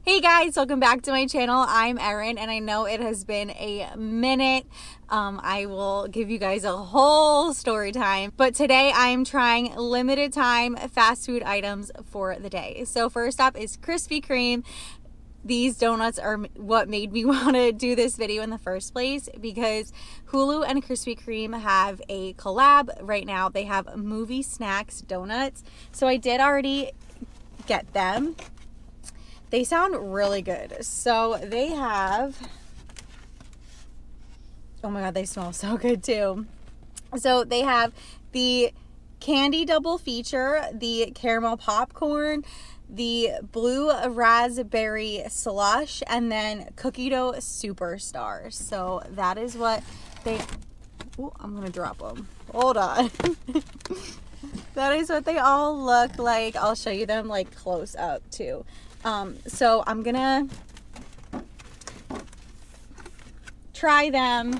Hey guys, welcome back to my channel. I'm Erin, and I know it has been a minute. I will give you guys a whole story time, but today I am trying limited time fast food items for the day. So first up is Krispy Kreme. These donuts are what made me want to do this video in the first place, because Hulu and Krispy Kreme have a collab right now. They have movie snacks donuts. So I did already get them. They sound really good. So they have, oh my God, they smell so good too. So they have the candy double feature, the caramel popcorn, the blue raspberry slush, and then cookie dough superstars. So that is what they, oh, I'm gonna drop them. Hold on. That is what they all look like. I'll show you them like close up too. So I'm gonna try them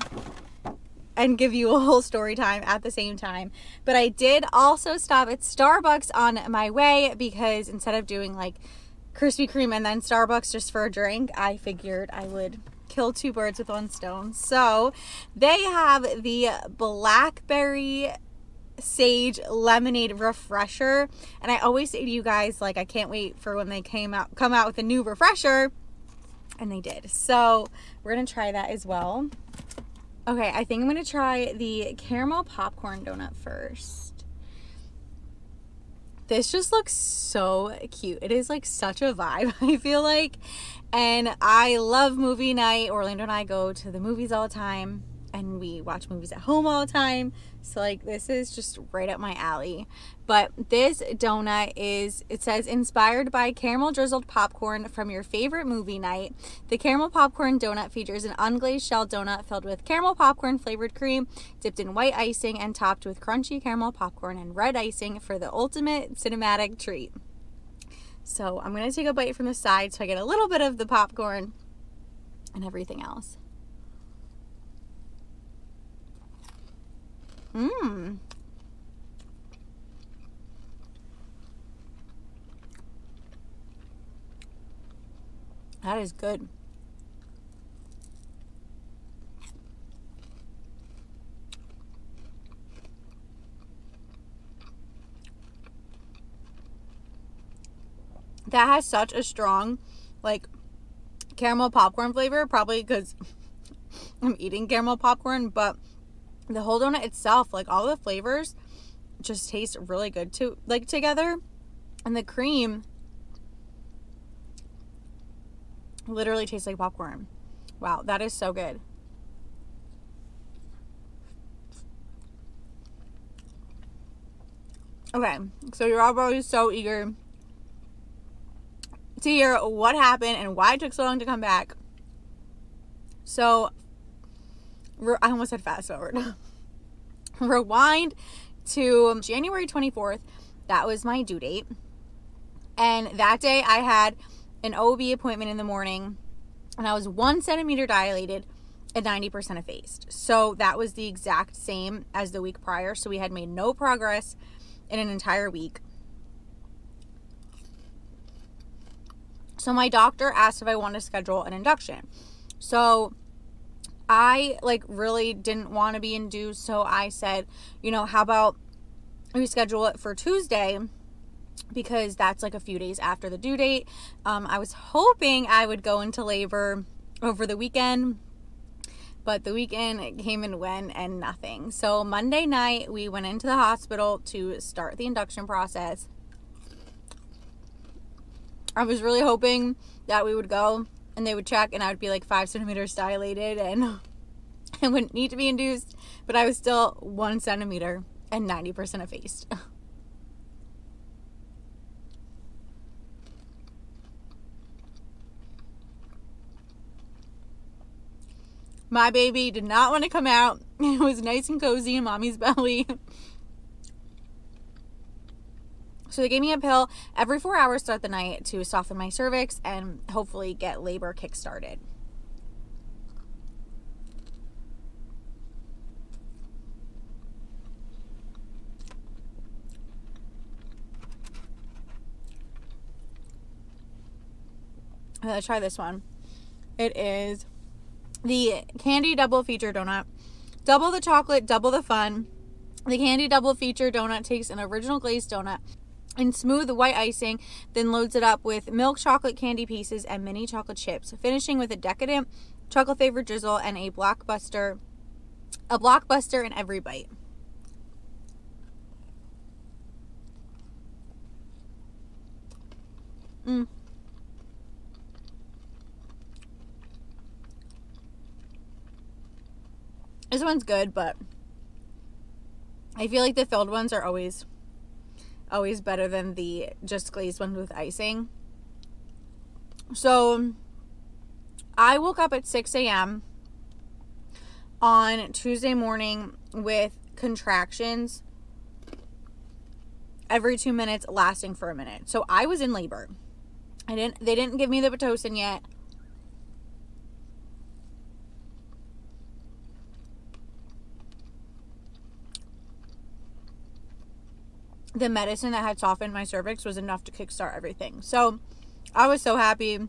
and give you a whole story time at the same time. But I did also stop at Starbucks on my way, because instead of doing like Krispy Kreme and then Starbucks just for a drink, I figured I would kill two birds with one stone. So they have the blackberry sage lemonade refresher, and I always say to you guys, like, I can't wait for when they come out with a new refresher, and they did. So we're gonna try that as well. Okay, I think I'm gonna try the caramel popcorn donut first. This just looks so cute. It is like such a vibe, I feel like. And I love movie night. Orlando and I go to the movies all the time, and we watch movies at home all the time. So like, this is just right up my alley. But this donut is, it says, inspired by caramel drizzled popcorn from your favorite movie night. The caramel popcorn donut features an unglazed shell donut filled with caramel popcorn flavored cream, dipped in white icing, and topped with crunchy caramel popcorn and red icing for the ultimate cinematic treat. So I'm gonna take a bite from the side so I get a little bit of the popcorn and everything else. Mmm. That is good. That has such a strong, like, caramel popcorn flavor, probably because I'm eating caramel popcorn, but the whole donut itself, like, all the flavors just taste really good together. And the cream literally tastes like popcorn. Wow, that is so good. Okay, so you're all probably so eager to hear what happened and why it took so long to come back. So I almost said fast forward. Rewind to January 24th. That was my due date. And that day I had an OB appointment in the morning, and I was 1 centimeter dilated and 90% effaced. So that was the exact same as the week prior. So we had made no progress in an entire week. So my doctor asked if I wanted to schedule an induction. So I really didn't want to be induced. So I said, how about we schedule it for Tuesday, because that's like a few days after the due date. I was hoping I would go into labor over the weekend, but the weekend came and went and nothing. So Monday night we went into the hospital to start the induction process. I was really hoping that we would go and they would check and I would be like 5 centimeters dilated and I wouldn't need to be induced, but I was still 1 centimeter and 90% effaced. My baby did not want to come out. It was nice and cozy in mommy's belly. So they gave me a pill every 4 hours throughout the night to soften my cervix and hopefully get labor kick-started. Let's try this one. It is the Candy Double Feature Donut. Double the chocolate, double the fun. The Candy Double Feature Donut takes an original glazed donut and smooth white icing, then loads it up with milk chocolate candy pieces and mini chocolate chips, finishing with a decadent chocolate flavored drizzle and a blockbuster in every bite. This one's good, but I feel like the filled ones are always better than the just glazed ones with icing. So I woke up at 6 a.m. on Tuesday morning with contractions every 2 minutes lasting for a minute. So I was in labor. They didn't give me the Pitocin yet. The medicine that had softened my cervix was enough to kickstart everything. So I was so happy.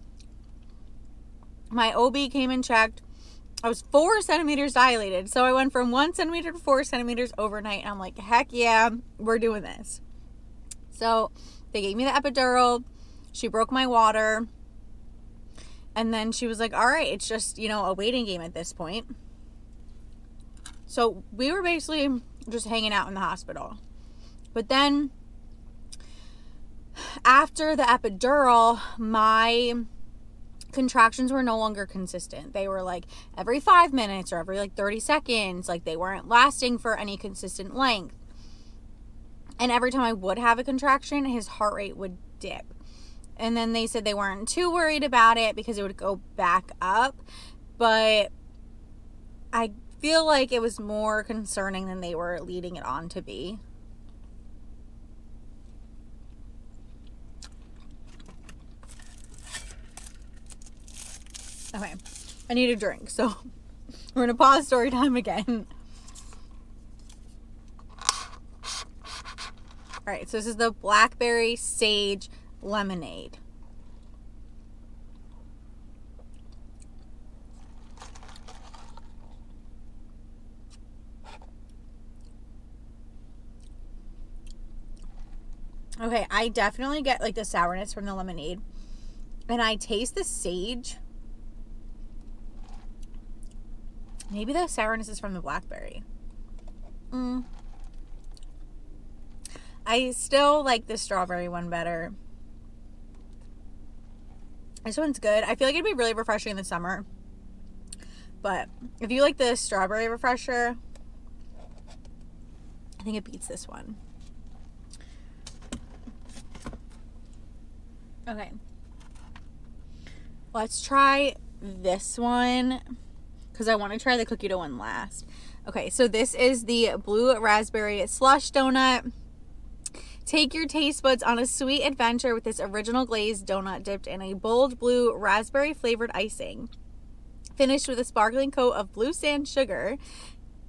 My OB came and checked. I was 4 centimeters dilated. So I went from 1 centimeter to 4 centimeters overnight. And I'm like, heck yeah, we're doing this. So they gave me the epidural. She broke my water. And then she was like, all right, it's just, a waiting game at this point. So we were basically just hanging out in the hospital. But then after the epidural, my contractions were no longer consistent. They were like every 5 minutes or every 30 seconds. Like they weren't lasting for any consistent length. And every time I would have a contraction, his heart rate would dip. And then they said they weren't too worried about it because it would go back up. But I feel like it was more concerning than they were leading it on to be. Okay, I need a drink, so we're going to pause story time again. All right, so this is the Blackberry Sage Lemonade. Okay, I definitely get the sourness from the lemonade. And I taste the sage. Maybe the sourness is from the blackberry. I still like the strawberry one better. This one's good. I feel like it'd be really refreshing in the summer. But if you like the strawberry refresher, I think it beats this one. Okay. Let's try this one because I want to try the cookie dough one last. Okay, so this is the Blue Raspberry Slush Donut. Take your taste buds on a sweet adventure with this original glazed donut dipped in a bold blue raspberry flavored icing. Finished with a sparkling coat of blue sand sugar,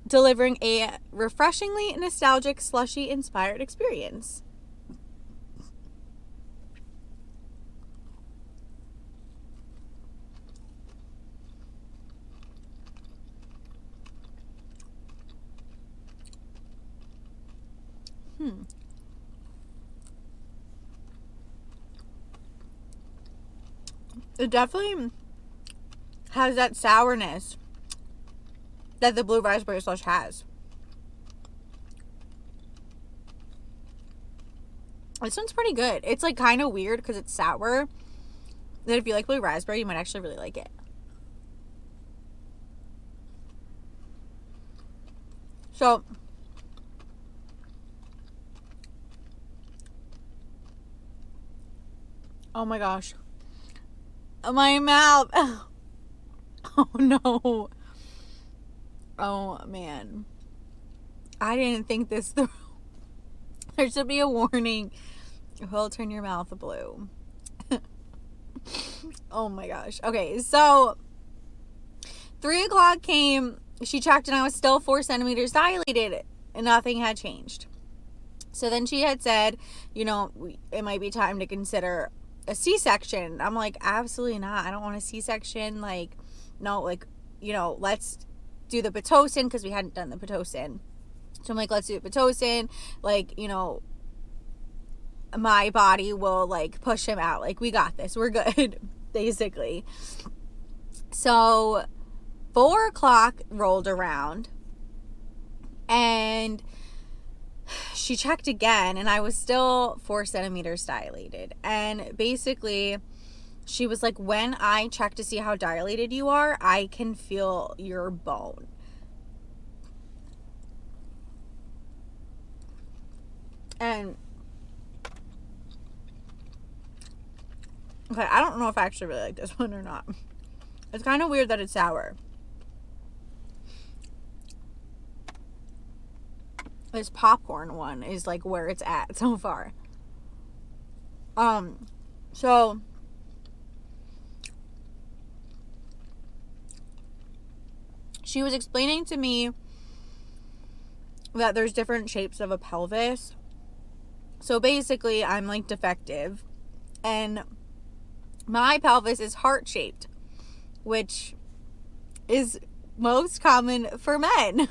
delivering a refreshingly nostalgic slushy inspired experience. It definitely has that sourness that the blue raspberry slush has. This one's pretty good. It's kind of weird because it's sour. That if you like blue raspberry, you might actually really like it. So, oh my gosh. My mouth. Oh no. Oh man. I didn't think this through. There should be a warning. It will turn your mouth blue. Oh my gosh. Okay, so 3 o'clock came. She checked and I was still 4 centimeters dilated and nothing had changed. So then she had said, it might be time to consider a C-section. I'm like, absolutely not. I don't want a C-section. Like, no, like, you know, let's do the Pitocin, because we hadn't done the Pitocin. So I'm like, let's do the Pitocin. Like, you know, my body will like push him out. Like, we got this. We're good, basically. So 4:00 rolled around and she checked again, and I was still 4 centimeters dilated. And basically she was like, when I check to see how dilated you are, I can feel your bone. And okay, I don't know if I actually really like this one or not. It's kind of weird that it's sour. This popcorn one is like where it's at so far. So she was explaining to me that there's different shapes of a pelvis. So basically, I'm like defective, and my pelvis is heart-shaped, which is most common for men.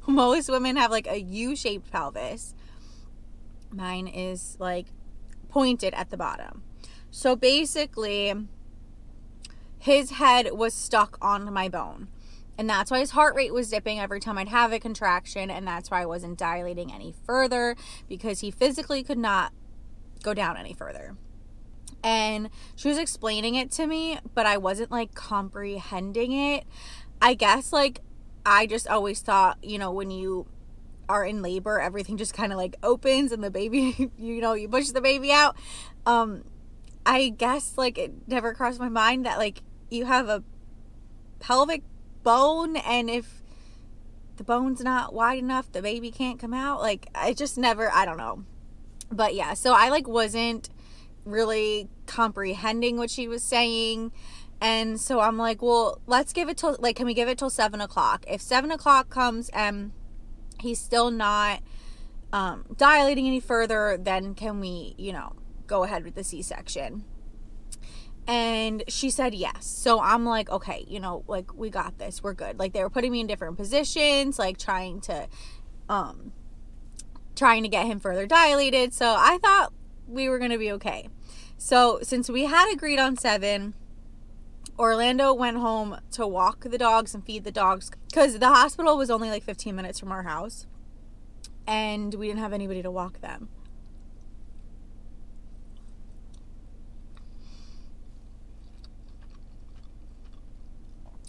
Most women have like a U-shaped pelvis. Mine is like pointed at the bottom. So basically, his head was stuck on my bone. And that's why his heart rate was dipping every time I'd have a contraction. And that's why I wasn't dilating any further, because he physically could not go down any further. And she was explaining it to me, but I wasn't like comprehending it. I guess like I just always thought, you know, when you are in labor, everything just kind of like opens and the baby, you know, you push the baby out. I guess like it never crossed my mind that like you have a pelvic bone, and if the bone's not wide enough, the baby can't come out. Like, I just never, I don't know. But yeah, so I like wasn't really comprehending what she was saying. And so I'm like, well, let's give it till, like, can we give it till 7:00? If 7:00 comes and he's still not dilating any further, then can we, you know, go ahead with the C-section? And she said yes. So I'm like, okay, you know, like, we got this. We're good. Like, they were putting me in different positions, like trying to get him further dilated. So I thought we were going to be okay. So since we had agreed on 7, Orlando went home to walk the dogs and feed the dogs, because the hospital was only like 15 minutes from our house and we didn't have anybody to walk them.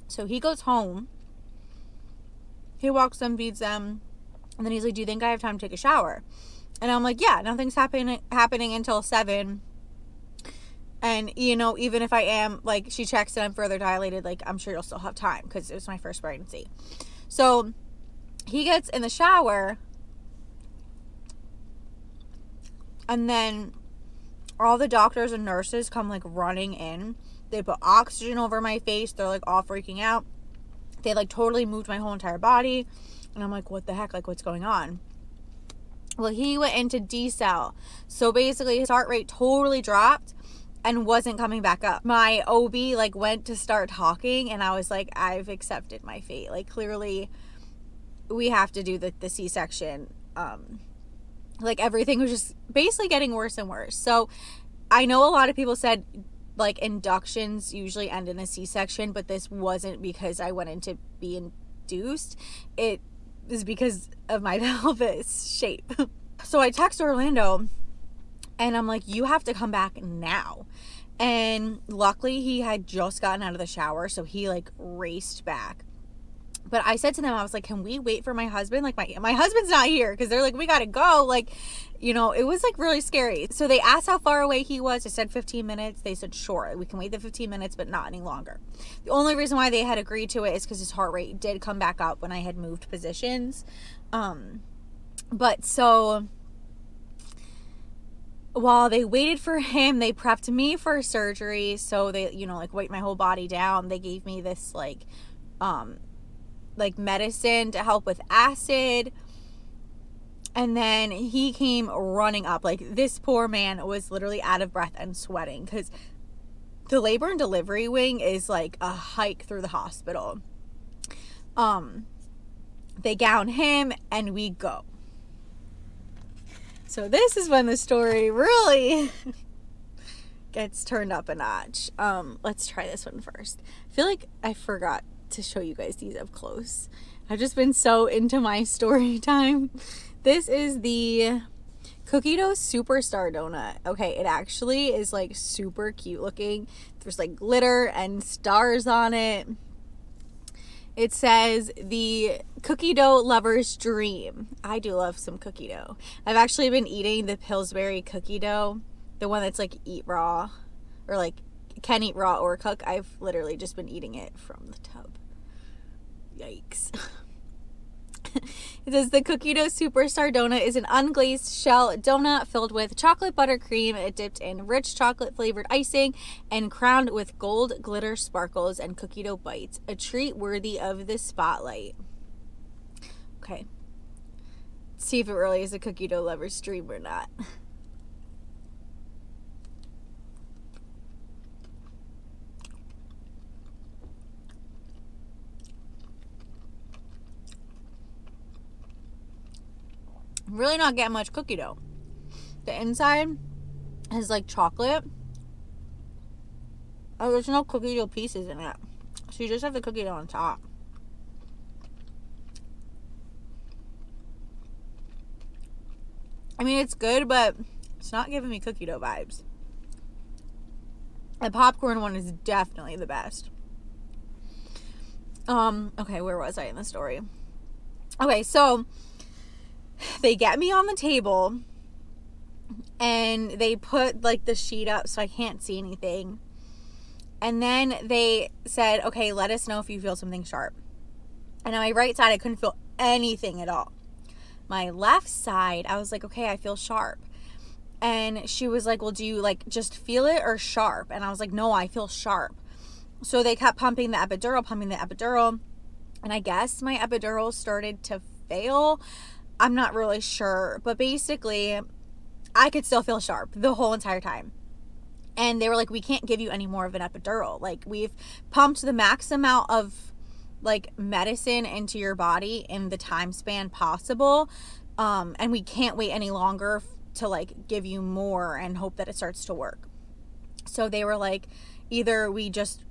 So he goes home, he walks them, feeds them, and then he's like, do you think I have time to take a shower? And I'm like, yeah, nothing's happening until 7. And, you know, even if I am, like, she checks and I'm further dilated, like, I'm sure you'll still have time, because it was my first pregnancy. So he gets in the shower, and then all the doctors and nurses come, like, running in. They put oxygen over my face. They're, like, all freaking out. They, like, totally moved my whole entire body. And I'm like, what the heck? Like, what's going on? Well, he went into decel. So basically, his heart rate totally dropped and wasn't coming back up. My OB, like, went to start talking, and I was like, I've accepted my fate. Like, clearly, we have to do the C-section. Like, everything was just basically getting worse and worse. So I know a lot of people said, like, inductions usually end in a C-section, but this wasn't because I went in to be induced. It was because of my pelvis shape. So I text Orlando, and I'm like, you have to come back now. And luckily he had just gotten out of the shower, so he, like, raced back. But I said to them, I was like, can we wait for my husband? Like, my husband's not here, because they're like, we gotta go. Like, you know, it was, like, really scary. So they asked how far away he was. I said 15 minutes. They said, sure, we can wait the 15 minutes, but not any longer. The only reason why they had agreed to it is because his heart rate did come back up when I had moved positions. But so while they waited for him, they prepped me for surgery. So they, you know, like, weight my whole body down. They gave me this, like medicine to help with acid. And then he came running up. Like, this poor man was literally out of breath and sweating because the labor and delivery wing is like a hike through the hospital. They gown him and we go. So this is when the story really gets turned up a notch. Let's try this one first. I feel like I forgot to show you guys these up close. I've just been so into my story time. This is the cookie dough superstar donut. Okay, it actually is like super cute looking. There's like glitter and stars on it. It says the cookie dough lover's dream. I do love some cookie dough. I've actually been eating the Pillsbury cookie dough, the one that's like eat raw, or like can eat raw or cook. I've literally just been eating it from the tub. Yikes. It says the cookie dough superstar donut is an unglazed shell donut filled with chocolate buttercream, dipped in rich chocolate flavored icing, and crowned with gold glitter sparkles and cookie dough bites. A treat worthy of the spotlight. Okay. Let's see if it really is a cookie dough lover's dream or not. Really not getting much cookie dough. The inside is like chocolate. Oh, there's no cookie dough pieces in it. So you just have the cookie dough on top. I mean, it's good, but it's not giving me cookie dough vibes. The popcorn one is definitely the best. Okay, where was I in the story? Okay, so they get me on the table and they put like the sheet up so I can't see anything. And then they said, okay, let us know if you feel something sharp. And on my right side, I couldn't feel anything at all. My left side, I was like, okay, I feel sharp. And she was like, well, do you like just feel it or sharp? And I was like, no, I feel sharp. So they kept pumping the epidural. And I guess my epidural started to fail. I'm not really sure. But basically, I could still feel sharp the whole entire time. And they were like, we can't give you any more of an epidural. Like, we've pumped the max amount of like medicine into your body in the time span possible. And we can't wait any longer to like give you more and hope that it starts to work. So they were like, either we just,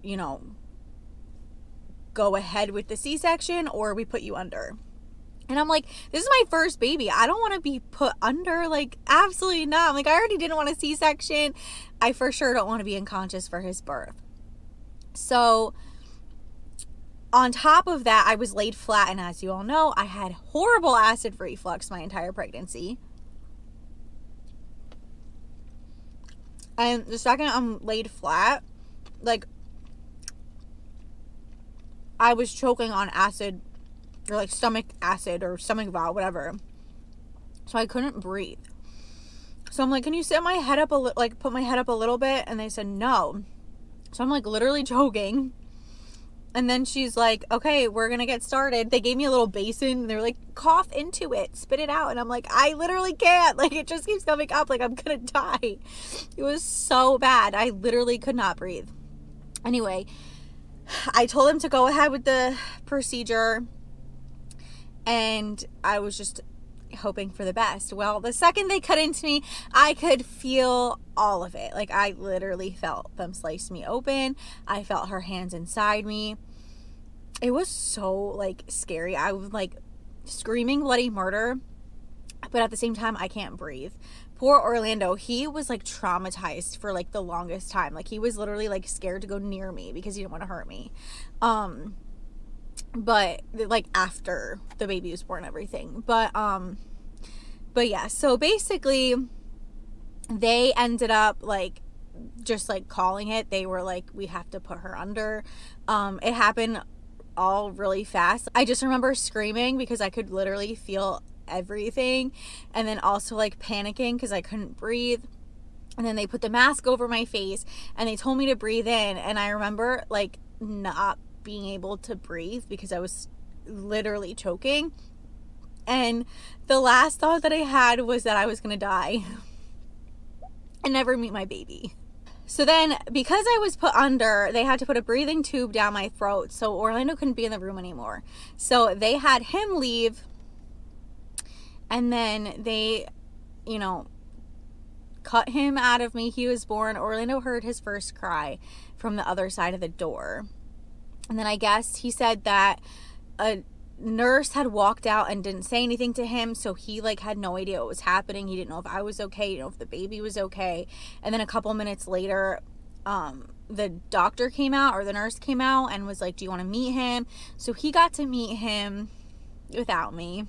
go ahead with the C-section or we put you under. And I'm like, this is my first baby. I don't want to be put under. Like, absolutely not. I'm like, I already didn't want a C-section. I for sure don't want to be unconscious for his birth. So on top of that, I was laid flat. And as you all know, I had horrible acid reflux my entire pregnancy. And the second I'm laid flat, like, I was choking on acid, or like stomach acid or stomach valve, whatever. So I couldn't breathe. So I'm like, can you sit my head up put my head up a little bit? And they said no. So I'm like literally choking. And then she's like, okay, we're gonna get started. They gave me a little basin and they were like, cough into it, spit it out. And I'm like, I literally can't. Like, it just keeps coming up. Like, I'm gonna die. It was so bad. I literally could not breathe. Anyway, I told him to go ahead with the procedure. And I was just hoping for the best. Well, the second they cut into me, I could feel all of it. Like, I literally felt them slice me open. I felt her hands inside me. It was so, like, scary. I was, like, screaming bloody murder. But at the same time, I can't breathe. Poor Orlando, he was, like, traumatized for, like, the longest time. Like, he was literally, like, scared to go near me because he didn't want to hurt me. But like after the baby was born and everything. But yeah, so basically they ended up like just like calling it. They were like, we have to put her under. It happened all really fast. I just remember screaming because I could literally feel everything, and then also like panicking because I couldn't breathe. And then they put the mask over my face and they told me to breathe in, and I remember like not being able to breathe because I was literally choking. And the last thought that I had was that I was going to die and never meet my baby. So then, because I was put under, they had to put a breathing tube down my throat, so Orlando couldn't be in the room anymore. So they had him leave, and then they, cut him out of me. He was born. Orlando heard his first cry from the other side of the door. And then I guess he said that a nurse had walked out and didn't say anything to him, so he had no idea what was happening. He didn't know if I was okay, he didn't know if the baby was okay. And then a couple minutes later, the doctor came out, or the nurse came out, and was like, do you want to meet him? So he got to meet him without me.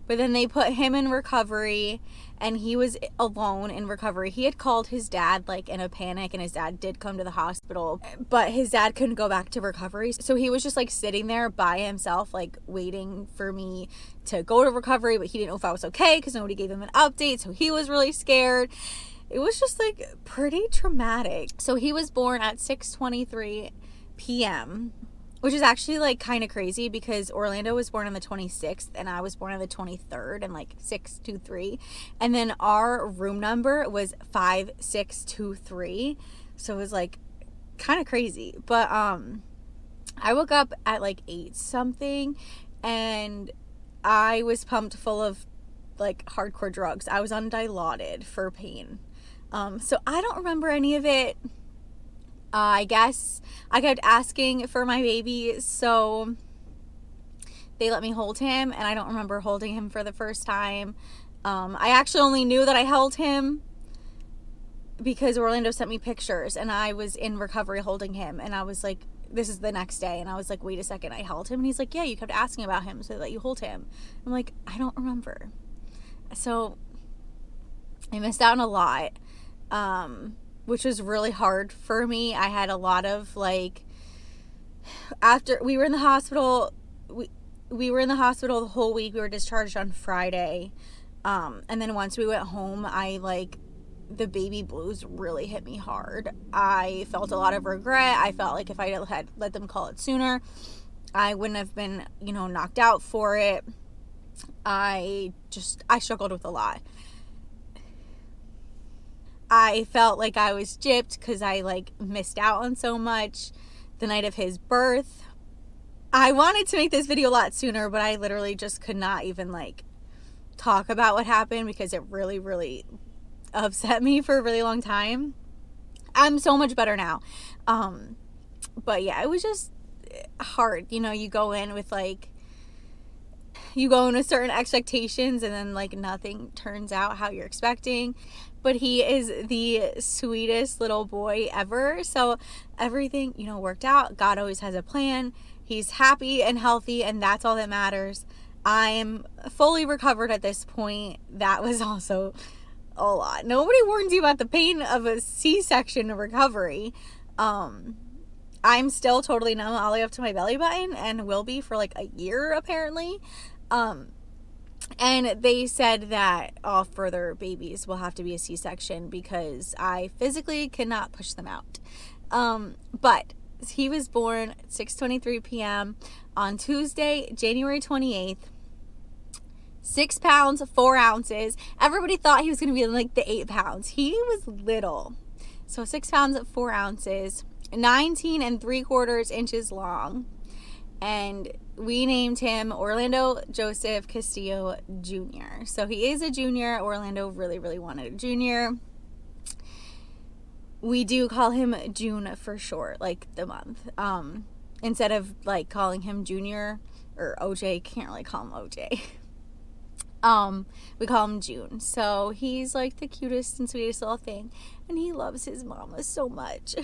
But then they put him in recovery, and he was alone in recovery. He had called his dad in a panic, and his dad did come to the hospital, but his dad couldn't go back to recovery. So he was just sitting there by himself, waiting for me to go to recovery, but he didn't know if I was okay because nobody gave him an update. So he was really scared. It was just pretty traumatic. So he was born at 6:23 p.m., which is actually kind of crazy because Orlando was born on the 26th and I was born on the 23rd, and 623. And then our room number was 5623. So it was kind of crazy. But I woke up at 8 something, and I was pumped full of hardcore drugs. I was on Dilaudid for pain. So I don't remember any of it. I guess I kept asking for my baby, so they let me hold him, and I don't remember holding him for the first time. I actually only knew that I held him because Orlando sent me pictures, and I was in recovery holding him, and I was this is the next day, and I was wait a second, I held him? And he's yeah, you kept asking about him, so that you hold him. I'm I don't remember. So I missed out on a lot. Which was really hard for me. I had a lot of after we were in the hospital, we were in the hospital the whole week. We were discharged on Friday. And then once we went home, the baby blues really hit me hard. I felt a lot of regret. I felt if I had let them call it sooner, I wouldn't have been, knocked out for it. I struggled with a lot. I felt I was gypped because I missed out on so much the night of his birth. I wanted to make this video a lot sooner, but I literally just could not even talk about what happened because it really, really upset me for a really long time. I'm so much better now. But yeah, it was just hard. You go in with you go in with certain expectations, and then nothing turns out how you're expecting. But he is the sweetest little boy ever. So everything, worked out. God always has a plan. He's happy and healthy, and that's all that matters. I am fully recovered at this point. That was also a lot. Nobody warns you about the pain of a C-section recovery. I'm still totally numb all the way up to my belly button, and will be for a year apparently. And they said that all further babies will have to be a C-section because I physically cannot push them out. But he was born at 6:23 p.m. on Tuesday, January 28th. 6 pounds, 4 ounces. Everybody thought he was going to be the 8 pounds. He was little. So 6 pounds, 4 ounces, 19 3/4 inches long. And we named him Orlando Joseph Castillo Jr. So he is a junior. Orlando really, really wanted a junior. We do call him June for short, the month. Instead of calling him Junior or OJ, can't really call him OJ. We call him June. So he's the cutest and sweetest little thing, and he loves his mama so much.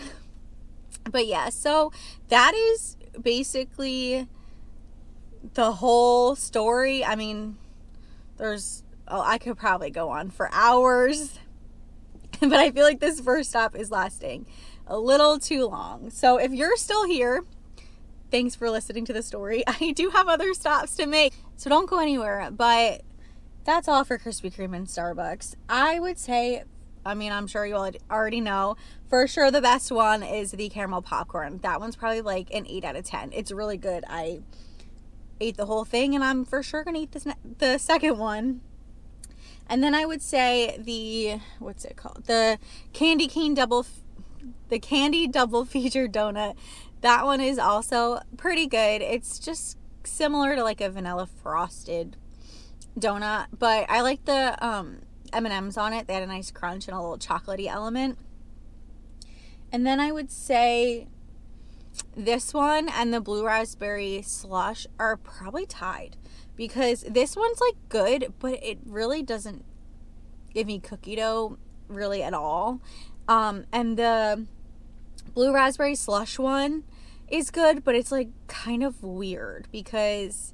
But yeah, so that is basically the whole story. I mean, I could probably go on for hours, but I feel this first stop is lasting a little too long. So if you're still here, thanks for listening to the story. I do have other stops to make, so don't go anywhere. But that's all for Krispy Kreme and Starbucks. I would say, I'm sure you all already know, for sure the best one is the caramel popcorn. That one's probably an 8 out of 10. It's really good. ate the whole thing, and I'm for sure gonna eat the second one. And then I would say what's it called? The candy double feature donut. That one is also pretty good. It's just similar to like a vanilla frosted donut, but I like the M&Ms on it. They had a nice crunch and a little chocolatey element. And then I would say this one and the blue raspberry slush are probably tied, because this one's like good, but it really doesn't give me cookie dough really at all. And the blue raspberry slush one is good, but it's like kind of weird because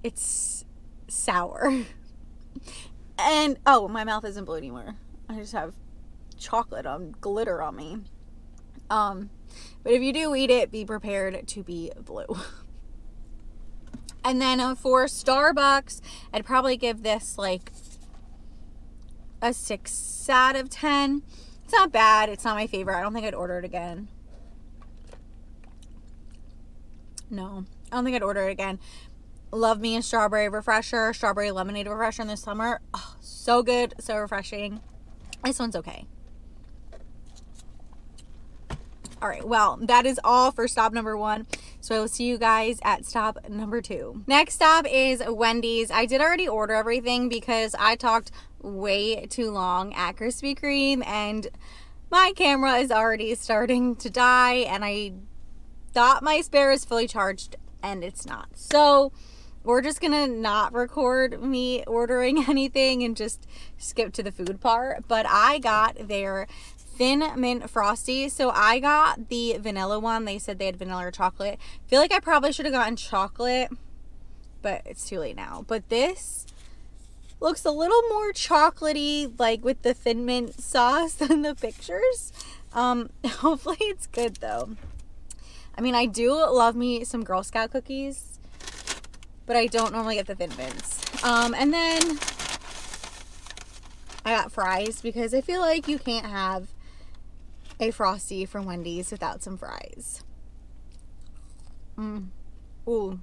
it's sour. And oh, my mouth isn't blue anymore. I just have glitter on me. But if you do eat it, be prepared to be blue. And then for Starbucks, I'd probably give this like a 6 out of 10. It's not bad. It's not my favorite. I don't think I'd order it again. No, I don't think I'd order it again. Love me a strawberry lemonade refresher in the summer. Oh, so good, so refreshing. This one's okay. All right, well, that is all for stop number 1. So I will see you guys at stop number 2. Next stop is Wendy's. I did already order everything because I talked way too long at Krispy Kreme, and my camera is already starting to die, and I thought my spare is fully charged, and it's not. So we're just gonna not record me ordering anything and just skip to the food part. But I got their Thin Mint Frosty. So I got the vanilla one. They said they had vanilla or chocolate. I feel like I probably should have gotten chocolate, but it's too late now. But this looks a little more chocolatey, like with the Thin Mint sauce than the pictures. Hopefully it's good though. I mean, I do love me some Girl Scout cookies, but I don't normally get the Thin Mints. And then I got fries because I feel like you can't have a Frosty from Wendy's without some fries. Ooh.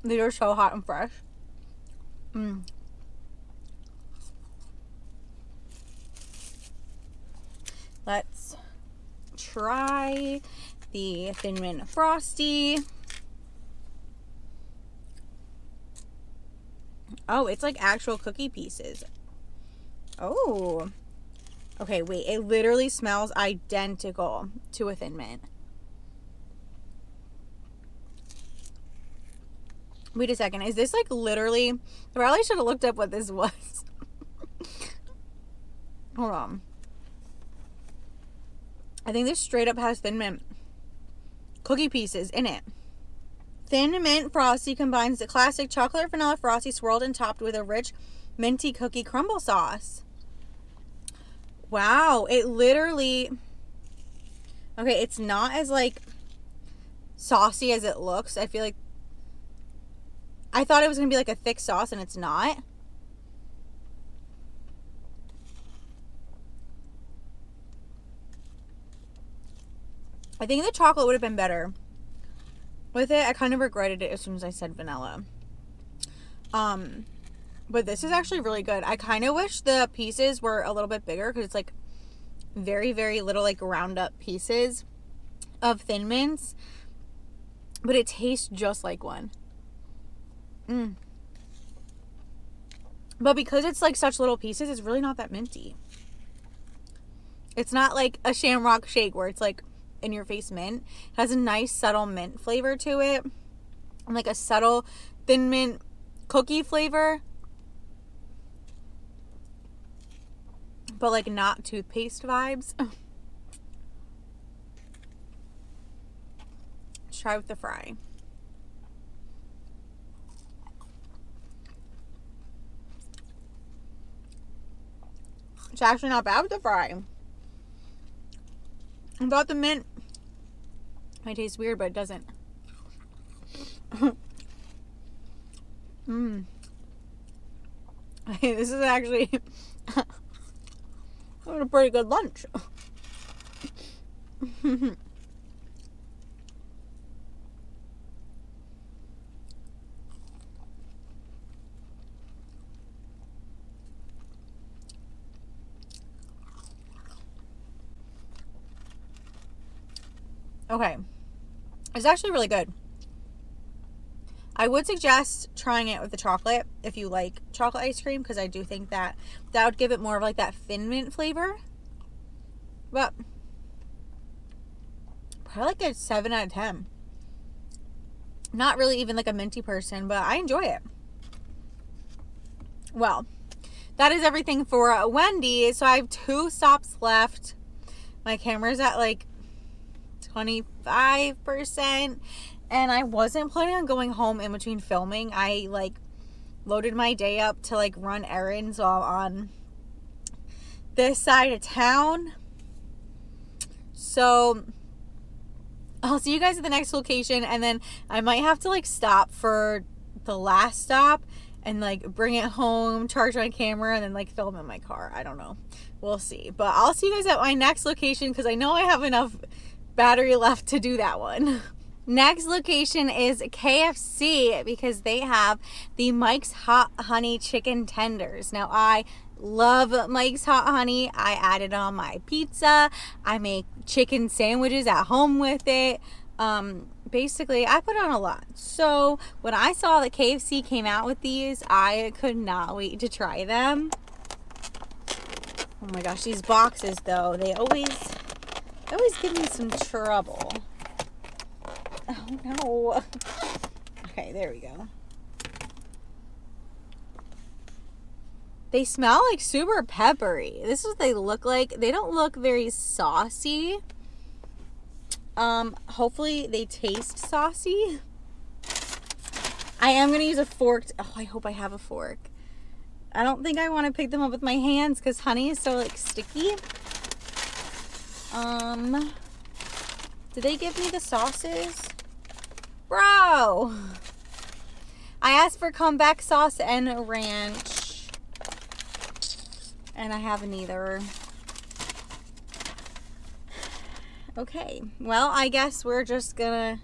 These are so hot and fresh. Let's try the Thin Mint Frosty. Oh, it's like actual cookie pieces. Oh. Okay, wait. It literally smells identical to a Thin Mint. Wait a second. Is this like literally... I probably should have looked up what this was. Hold on. I think this straight up has Thin Mint cookie pieces in it. Thin Mint Frosty combines the classic chocolate vanilla Frosty swirled and topped with a rich minty cookie crumble sauce. Wow, it literally... Okay, it's not as like saucy as it looks. I feel like I thought it was going to be like a thick sauce, and it's not. I think the chocolate would have been better with it. I kind of regretted it as soon as I said vanilla. But this is actually really good. I kind of wish the pieces were a little bit bigger because it's like very, very little like round up pieces of Thin Mints. But it tastes just like one. But because it's like such little pieces, it's really not that minty. It's not like a Shamrock Shake where it's like in your face mint. It has a nice subtle mint flavor to it, and like a subtle Thin Mint cookie flavor, but like not toothpaste vibes. Let's try with the fry. It's actually not bad with the fry. I thought the mint might taste weird, but it doesn't. This is actually a pretty good lunch. Okay. It's actually really good. I would suggest trying it with the chocolate if you like chocolate ice cream, because I do think that would give it more of like that Thin Mint flavor. But probably like a 7 out of 10. Not really even like a minty person, but I enjoy it. Well, that is everything for Wendy's. So I have 2 stops left. My camera's at like 25%. And I wasn't planning on going home in between filming. I like loaded my day up to like run errands while on this side of town. So I'll see you guys at the next location, and then I might have to like stop for the last stop and like bring it home, charge my camera, and then like film in my car. I don't know. We'll see. But I'll see you guys at my next location, because I know I have enough battery left to do that one. Next location is KFC, because they have the Mike's Hot Honey Chicken Tenders. Now, I love Mike's Hot Honey. I add it on my pizza. I make chicken sandwiches at home with it. Basically, I put on a lot. So, when I saw that KFC came out with these, I could not wait to try them. Oh my gosh, these boxes, though, they always give me some trouble. Oh no. Okay, there we go. They smell like super peppery. This is what they look like. They don't look very saucy. Hopefully they taste saucy. I am going to use a fork. Oh, I hope I have a fork. I don't think I want to pick them up with my hands because honey is so like sticky. Did they give me the sauces? Bro! I asked for comeback sauce and ranch. And I have neither. Okay. Well, I guess we're just gonna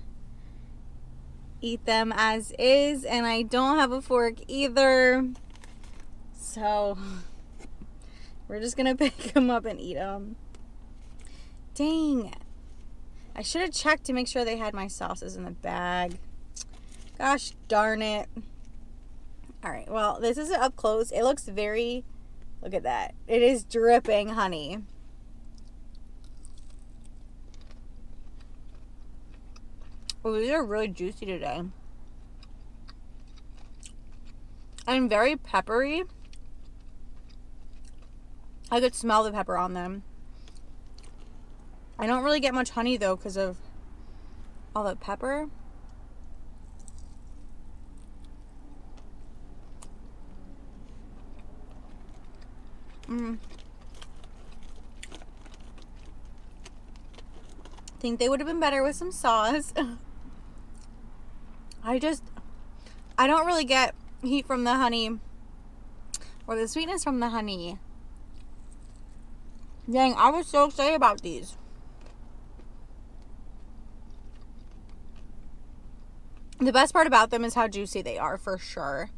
eat them as is. And I don't have a fork either. So, we're just gonna pick them up and eat them. Dang. I should have checked to make sure they had my sauces in the bag. Gosh darn it. Alright, well, this is up close. It looks very... Look at that. It is dripping honey. Oh, these are really juicy today. And very peppery. I could smell the pepper on them. I don't really get much honey, though, because of all the pepper. I think they would have been better with some sauce. I don't really get heat from the honey or the sweetness from the honey. Dang, I was so excited about these. The best part about them is how juicy they are, for sure.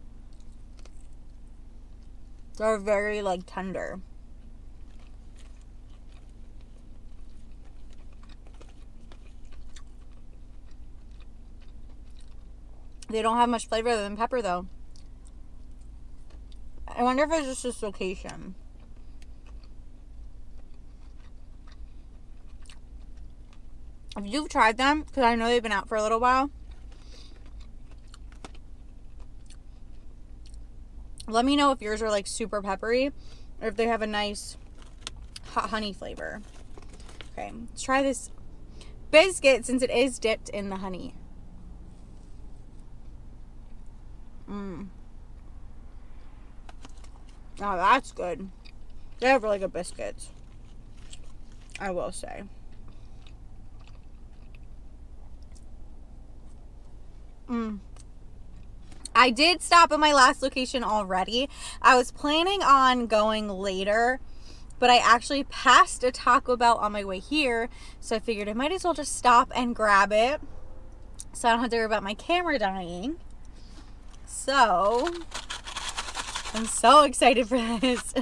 They're very, like, tender. They don't have much flavor other than pepper, though. I wonder if it's just this location. If you've tried them, because I know they've been out for a little while, let me know if yours are like super peppery or if they have a nice hot honey flavor. Okay, let's try this biscuit since it is dipped in the honey. Oh, that's good. They have really good biscuits, I will say. I did stop at my last location already. I was planning on going later, but I actually passed a Taco Bell on my way here, so I figured I might as well just stop and grab it so I don't have to worry about my camera dying. So, I'm so excited for this.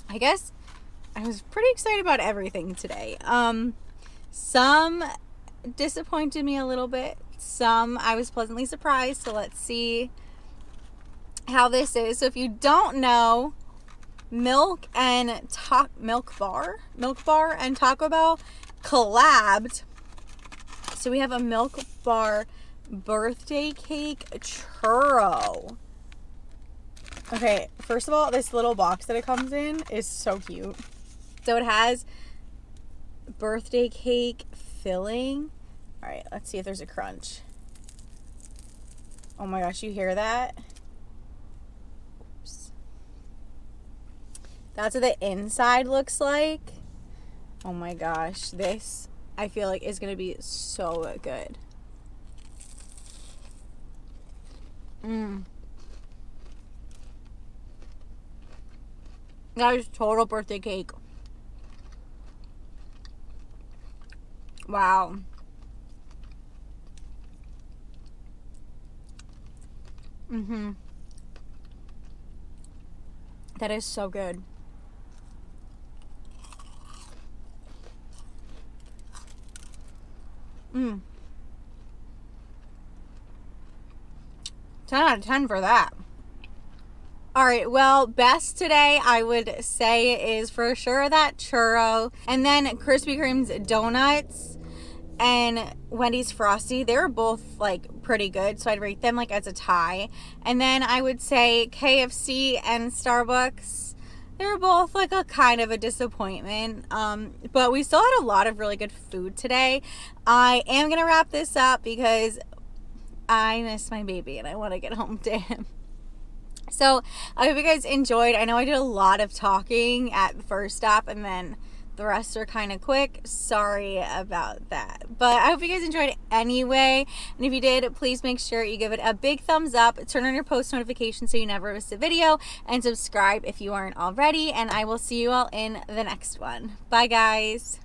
I guess I was pretty excited about everything today. Some disappointed me a little bit. Some I was pleasantly surprised. So let's see how this is. So if you don't know, Milk Bar and Taco Bell collabed. So we have a Milk Bar birthday cake churro. Okay, first of all, this little box that it comes in is so cute. So it has birthday cake filling. All right, let's see if there's a crunch. Oh my gosh, you hear that? Oops. That's what the inside looks like. Oh my gosh, this I feel like is gonna be so good. That is total birthday cake. Wow. That is so good. 10 out of 10 for that. All right, well, best today I would say is for sure that churro, and then Krispy Kreme's donuts and Wendy's Frosty. They were both like pretty good, so I'd rate them like as a tie. And then I would say KFC and Starbucks. They were both like a kind of a disappointment, but we still had a lot of really good food today. I am gonna wrap this up because I miss my baby and I want to get home to him. So I hope you guys enjoyed. I know I did a lot of talking at the first stop and then the rest are kind of quick. Sorry about that. But I hope you guys enjoyed it anyway. And if you did, please make sure you give it a big thumbs up. Turn on your post notifications so you never miss a video. And subscribe if you aren't already. And I will see you all in the next one. Bye, guys.